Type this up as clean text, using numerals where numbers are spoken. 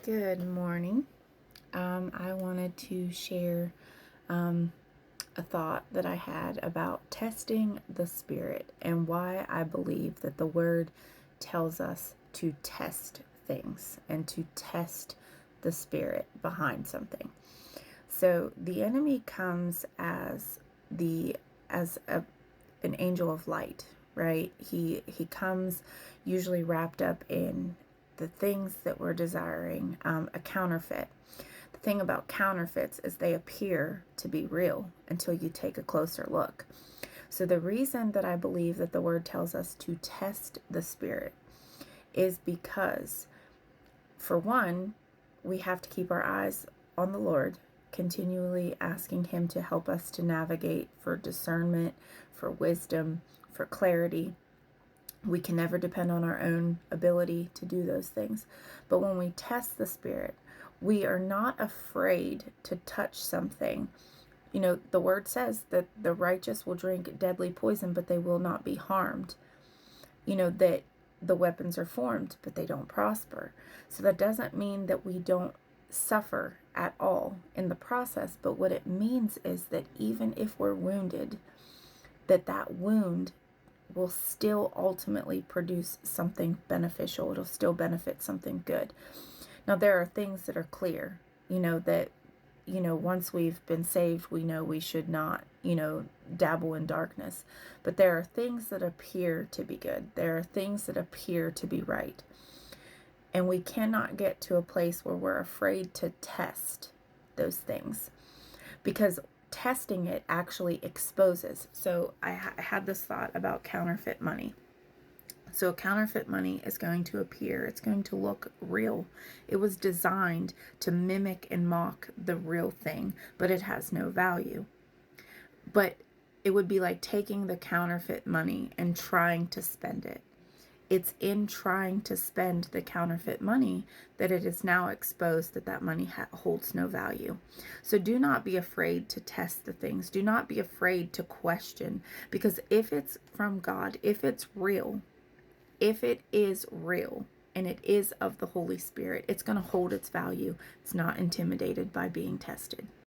Good morning. I wanted to share a thought that I had about testing the spirit and why I believe that the word tells us to test things and to test the spirit behind something. So the enemy comes as an angel of light, right? He comes usually wrapped up in the things that we're desiring, a counterfeit. The thing about counterfeits is they appear to be real until you take a closer look. So the reason that I believe that the word tells us to test the spirit is because, for one, we have to keep our eyes on the Lord, continually asking Him to help us to navigate for discernment, for wisdom, for clarity. We can never depend on our own ability to do those things. But when we test the Spirit, we are not afraid to touch something. You know, the word says that the righteous will drink deadly poison, but they will not be harmed. You know, that the weapons are formed, but they don't prosper. So that doesn't mean that we don't suffer at all in the process. But what it means is that even if we're wounded, that wound will still ultimately produce something beneficial. It'll still benefit something good. Now, there are things that are clear, that, once we've been saved, we know we should not, dabble in darkness. But there are things that appear to be good. There are things that appear to be right. And we cannot get to a place where we're afraid to test those things, because testing it actually exposes. So I had this thought about counterfeit money. So counterfeit money is going to appear. It's going to look real. It was designed to mimic and mock the real thing, but it has no value. But it would be like taking the counterfeit money and trying to spend it. It's in trying to spend the counterfeit money that it is now exposed that money holds no value. So do not be afraid to test the things. Do not be afraid to question, because if it's from God, if it's real, if it is real and it is of the Holy Spirit, it's going to hold its value. It's not intimidated by being tested.